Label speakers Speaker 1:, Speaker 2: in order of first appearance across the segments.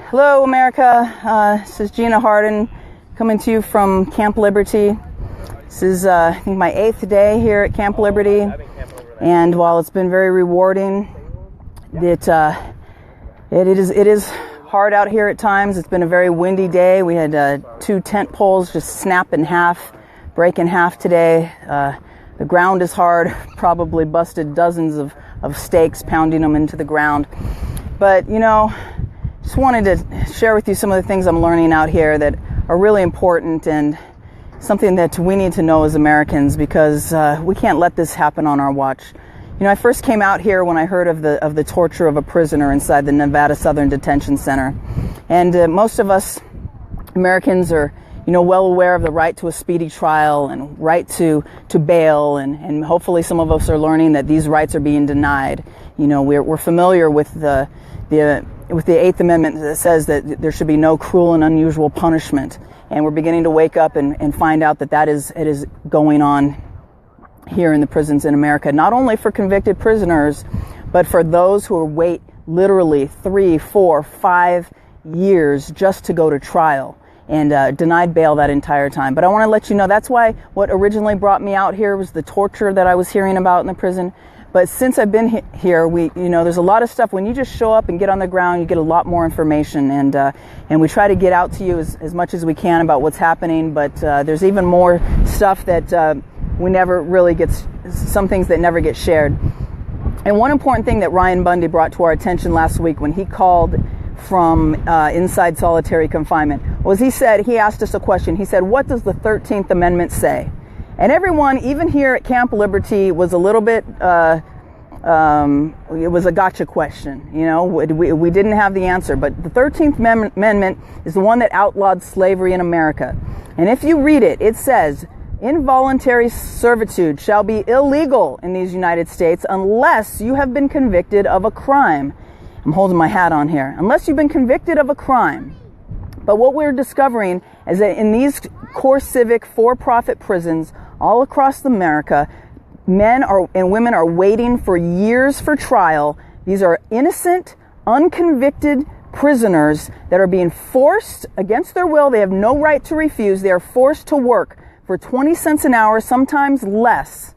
Speaker 1: Hello, America. This is Gina Harden coming to you from Camp Liberty. This is, I think, my 8th day here at Camp Liberty. And while it's been very rewarding, it is hard out here at times. It's been a very windy day. We had 2 tent poles just snap in half, break in half today. The ground is hard, probably busted dozens of stakes, pounding them into the ground. But, just wanted to share with you some of the things I'm learning out here that are really important and something that we need to know as Americans, because we can't let this happen on our watch. I first came out here when I heard of the torture of a prisoner inside the Nevada Southern Detention Center. And most of us Americans are well aware of the right to a speedy trial and right to bail, and hopefully some of us are learning that these rights are being denied. We're familiar with the 8th Amendment that says that there should be no cruel and unusual punishment, and we're beginning to wake up and find out that it is going on here in the prisons in America, not only for convicted prisoners, but for those who wait literally 3, 4, 5 years just to go to trial, and denied bail that entire time. But I want to let you know that's why what originally brought me out here was the torture that I was hearing about in the prison. But since I've been here, there's a lot of stuff. When you just show up and get on the ground, you get a lot more information, and we try to get out to you as much as we can about what's happening. But there's even more stuff that we never really some things that never get shared. And one important thing that Ryan Bundy brought to our attention last week when he called from inside solitary confinement was he asked us a question. He said, "What does the 13th Amendment say?" And everyone, even here at Camp Liberty, was a little bit, it was a gotcha question. We didn't have the answer. But the 13th Amendment is the one that outlawed slavery in America. And if you read it, it says, "Involuntary servitude shall be illegal in these United States unless you have been convicted of a crime." I'm holding my hat on here. Unless you've been convicted of a crime. But what we're discovering is that in these core civic for-profit prisons all across America, men and women are waiting for years for trial. These are innocent, unconvicted prisoners that are being forced against their will. They have no right to refuse. They are forced to work for 20 cents an hour, sometimes less.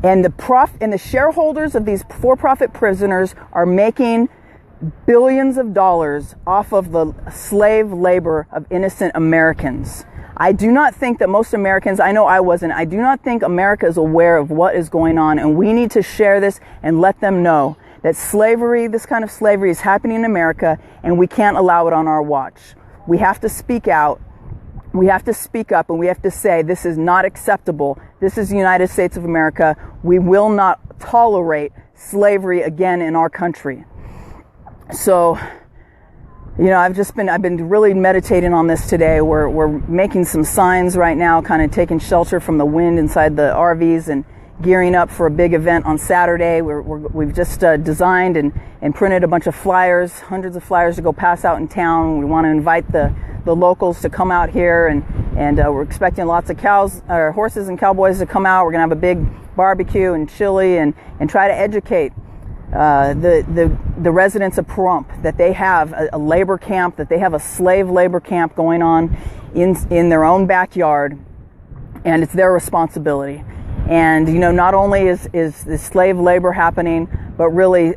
Speaker 1: And the shareholders of these for-profit prisoners are making billions of dollars off of the slave labor of innocent Americans. I do not think that most Americans, I know I wasn't, I do not think America is aware of what is going on, and we need to share this and let them know that slavery, this kind of slavery, is happening in America, and we can't allow it on our watch. We have to speak out. We have to speak up, and we have to say this is not acceptable. This is the United States of America. We will not tolerate slavery again in our country. So, I've been really meditating on this today. We're making some signs right now, kind of taking shelter from the wind inside the RVs and gearing up for a big event on Saturday. We've just designed and printed a bunch of flyers, hundreds of flyers to go pass out in town. We want to invite the locals to come out here, and we're expecting lots of horses and cowboys to come out. We're going to have a big barbecue and chili and try to educate the residents of Pahrump that they have a labor camp, that they have a slave labor camp going on in their own backyard, and it's their responsibility. And not only is the slave labor happening, but really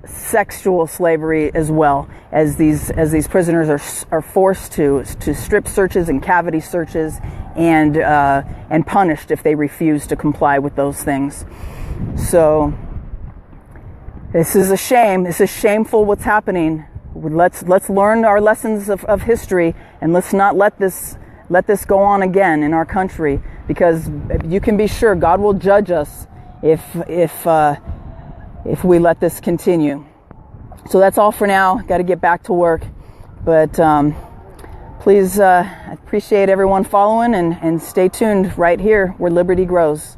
Speaker 1: sexual slavery as well, as these prisoners are forced to strip searches and cavity searches and punished if they refuse to comply with those things. So this is a shame. This is shameful what's happening. Let's learn our lessons of history, and let's not let this go on again in our country, because you can be sure God will judge us if we let this continue. So that's all for now. Got to get back to work, but please, I appreciate everyone following, and stay tuned right here where liberty grows.